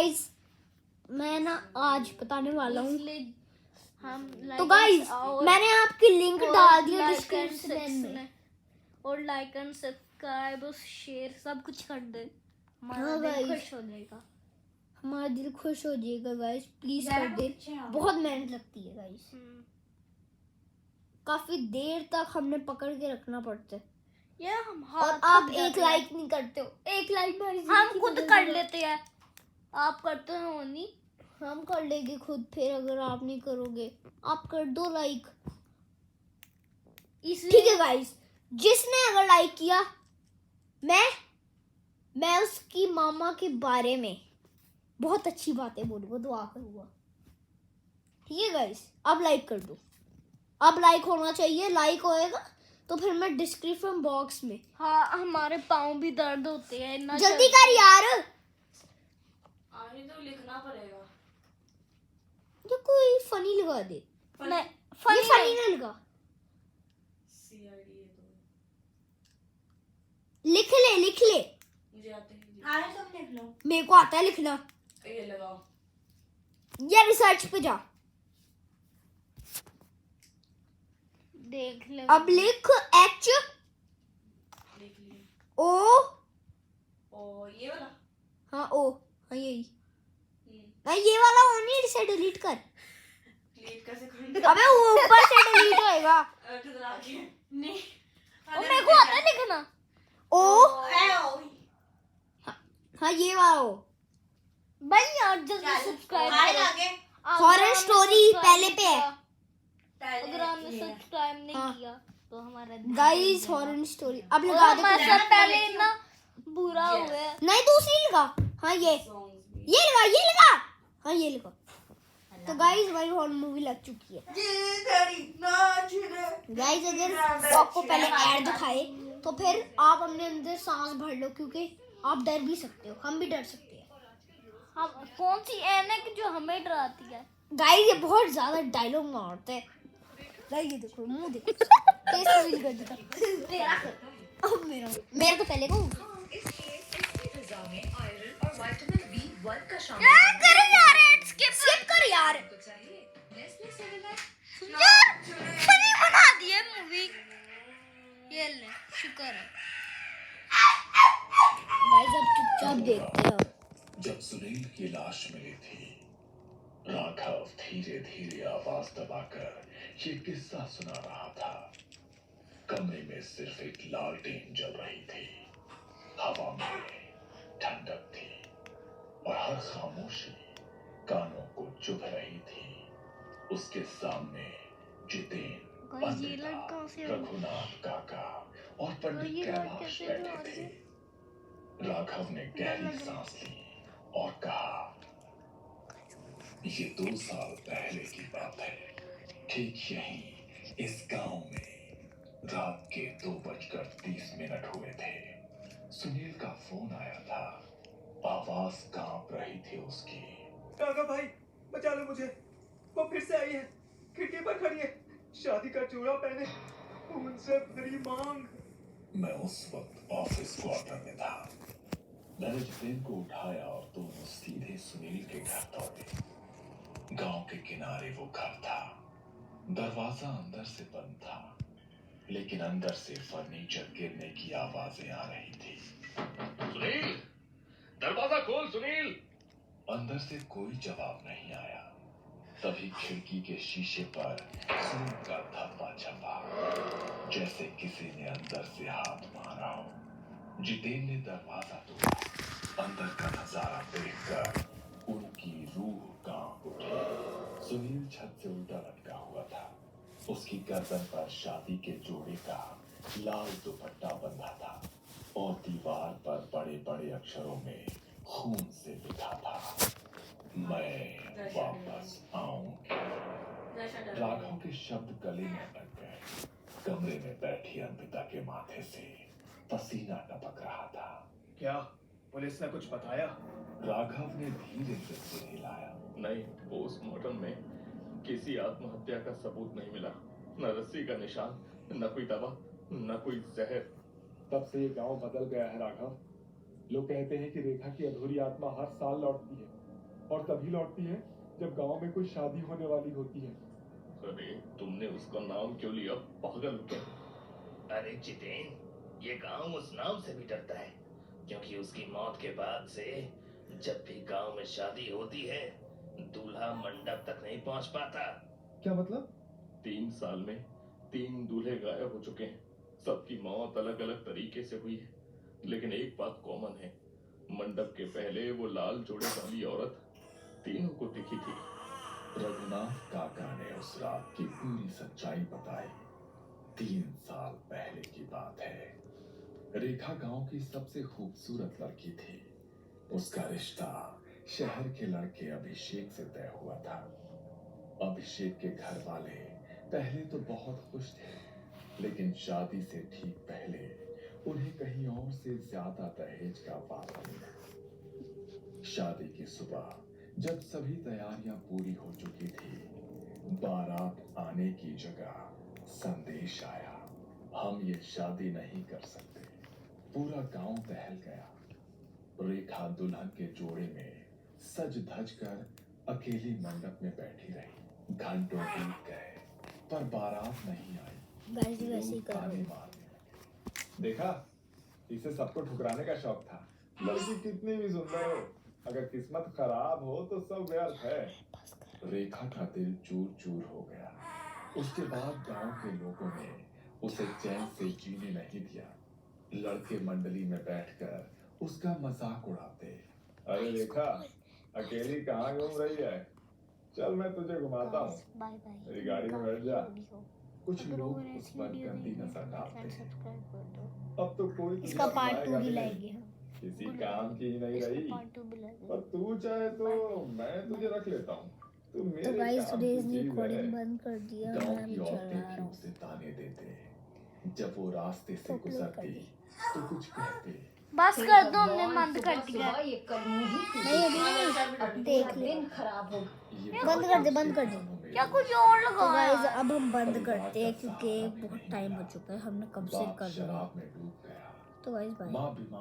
Guys मैं ना आज बताने वाला हूँ। तो like गाइस मैंने आपकी लिंक डाल दिया like डिस्क्रिप्शन में और लाइक एंड सब्सक्राइब और शेयर सब कुछ कर दे। हमारा हाँ दिल guys, खुश हो जाएगा। हमारा दिल खुश हो जाएगा गाइस, प्लीज कर दे। बहुत मेहनत लगती है गाइस, काफी देर तक हमने पकड़ के रखना पड़ता है। हम और आप एक लाइक नहीं करते हो। एक लाइक हम खुद कर लेते हैं, आप करते हो नहीं। हम कर लेंगे खुद, फिर अगर आप नहीं करोगे आप कर दो लाइक। ठीक है गाइस, जिसने अगर लाइक किया मैं उसकी मामा के बारे में बहुत अच्छी बातें बोलूंगा, दुआ करूंगा। ठीक है गाइस, अब लाइक कर दो। अब लाइक होना चाहिए, लाइक होएगा तो फिर मैं डिस्क्रिप्शन बॉक्स में। हाँ, हमारे पाँव भी दर्द होते हैं इतना। जल्दी कर यार, आगे तो लिखना पड़ेगा। ये कोई फनी लगा दे। नहीं, फनी ना लगा, CID तो लिख ले। मुझे आते हैं। आगे तुम लिख लो। मेरे को आता है लिखना। ये लगाओ। ये रिसर्च पे जा, देख ले। अब लिख H लिख लिए। O। ओ ये वाला। हाँ O, हाँ यही। नहीं ये वाला O नहीं, इसे डिलीट कर। डिलीट कैसे करूंगी? अबे वो ऊपर से डिलीट होएगा। किधर आ गया? नहीं। और मेरे को आता है लिखना। O, हाँ ये वाला O। भाई यार जल्दी सब्सक्राइब आगे हॉरर स्टोरी पहले पे है अगर आपने सब्सक्राइब नहीं हाँ। किया तो हमारा गाइस। हॉरर स्टोरी अब और लगा दो। हमारे साथ पहले इतना बुरा हुआ है। नहीं दूसरी लगा। हाँ ये Songs लगा। हाँ ये लगा। तो गाइस हमारी हॉरर मूवी लग चुकी है। गाइस अगर आपको पहले ऐड दिखाए तो फिर आप अपने अंदर सांस भर लो, क्योंकि आप डर भी सकते हो, हम भी डर सकते हैं। हम कौन सी एन है कि जो हमें डराती है? गाइस ये बहुत ज्यादा डायलॉग मारते हैं। गाइस ये देखो, मुंह देखो, फेस रिवील कर देता। तेरा कर। अब मेरा तो पहले को कर यार स्किप कर यार। यार फनी बना दिए मूवी। ये ले शुक्र है। गाइस अब चुपचाप देखते हैं। जब सुनील की लाश मिली थी, राघव धीरे धीरे आवाज दबाकर ये किस्सा सुना रहा था। कमरे में सिर्फ एक लालटेन जल रही थी, हवा में ठंडक थी और हर खामोशी कानों को चुभ रही थी। उसके सामने जितेन, ये लड़का से रघुनाथ काका और पंडित ये कैलाश कैसे बैठे थे। राघव ने गहरी सांस ली और कहा, ये 2 साल पहले की बात है। ठीक यहीं इस गांव में रात के 2:30 हुए थे। सुनील का फोन आया था, आवाज कांप रही थी उसकी। काका भाई बचा लो मुझे, वो फिर से आई है, खिड़की पर खड़ी है, शादी का जोड़ा पहने, उनसे मेरी मांग। मैं उस वक्त ऑफिस क्वार्टर में था। मैंने जितेन को उठाया और दोनों सीधे सुनील के घर दौड़े। गांव के किनारे वो घर था। दरवाजा अंदर से बंद था, लेकिन अंदर से फर्नीचर गिरने की आवाजें आ रही थी। सुनील, दरवाजा खोल सुनील। अंदर से कोई जवाब नहीं आया। तभी खिड़की के शीशे पर खून का धब्बा छपा, जैसे किसी ने अंदर से हाथ मारा हो। जितेन ने दरवाजा तोड़ा। अंदर का नजारा देखकर उनकी रूह कांप उठी। सुनील छत से उल्टा लटका हुआ था। उसकी गर्दन पर शादी के जोड़े का लाल दुपट्टा बंधा था और दीवार पर बड़े बड़े अक्षरों में खून से लिखा था, मैं वापस आऊंगी। राघव के शब्द गले में लग गए। कमरे में बैठी अंकिता के माथे से पसीना टपक रहा था। क्या पुलिस ने कुछ बताया? राघव ने धीरे से सिर हिलाया। नहीं, पोस्टमार्टम में किसी आत्महत्या का सबूत नहीं मिला। न रस्सी का निशान, न कोई दवा, न कोई जहर। तब से ये गांव बदल गया है राघव। लोग कहते हैं कि रेखा की अधूरी आत्मा हर साल लौटती है। और तभी लौटती है जब गांव में कोई शादी होने वाली होती है। अरे तुमने उसका नाम क्यों लिया, पागल हो क्या? अरे जितेन, ये गांव उस नाम से भी डरता है क्योंकि उसकी मौत के बाद से जब भी गांव में शादी होती है दूल्हा मंडप तक नहीं पहुंच पाता। क्या मतलब? 3 साल में 3 दूल्हे गायब हो चुके हैं। सबकी मौत अलग अलग तरीके से हुई है, लेकिन एक बात कॉमन है, मंडप के पहले वो लाल जोड़े वाली औरत तीनों को दिखी थी। रघुनाथ काका ने उस रात की पूरी सच्चाई बताई। 3 साल पहले की बात है। रेखा गांव की सबसे खूबसूरत लड़की थी। उसका रिश्ता शहर के लड़के अभिषेक से तय हुआ था। अभिषेक के घर वाले पहले तो बहुत खुश थे, लेकिन शादी से ठीक पहले उन्हें कहीं और से ज्यादा दहेज का वादा मिला। शादी की सुबह जब सभी तैयारियां पूरी हो चुकी थी, बारात आने की जगह संदेश आया, हम ये शादी नहीं कर सकते। पूरा गांव दहल गया। रेखा दुल्हन के जोड़े में सज धज कर अकेली मंडप में बैठी रही। घंटों बीत गए पर बारात नहीं आई। गाइस वैसे ही लोग कर रहे ताने हैं। मारने लगे। देखा, इसे सबको ठुकराने का शौक था। लड़की कितनी भी सुंदर हो, अगर किस्मत खराब हो तो सब व्यर्थ है। रेखा का दिल चूर चूर हो गया। उसके बाद गांव के लोगों ने उसे चैन से जीने नहीं दिया। लड़के मंडली में बैठकर उसका मजाक उड़ाते। अरे रेखा, अकेली कहाँ घूम रही है? चल मैं तुझे घुमाता हूँ, बाय बाय। मेरी गाड़ी में बैठ जा। कुछ अगर लोग वो उस पर गंदी नजर डालते। सब्सक्राइब कर दो। अब तो कोई तुझे इसका पार्ट 2 अपनाएगा भी नहीं। लाएंगे हम। किसी काम की ही नहीं इसका रही। पार्ट 2 भी लाएंगे। पर तू चाहे तो मैं तुझे रख लेता हूँ। तू तो मेरे गाइस काम टुडेज की ने चीज है। रिकॉर्डिंग बंद कर दिया। गांव मैं की भी चल औरतें रहा भी हूँ। उसे ताने देते। जब वो रास्ते से तो upload कर गुजरती दी। तो कुछ कहते। बस कर दो, हमने बंद कर दिया। नहीं अभी नहीं, देख ले। खराब हो ये बंद कर दे, बंद कर दे। क्या कुछ और तो लगा गाइस अब हम बंद करते हैं क्योंकि बहुत टाइम हो चुका है, हमने कब से बाप कर दिया। शराब में डूब गया। तो गाइस बाय। माँ बीमार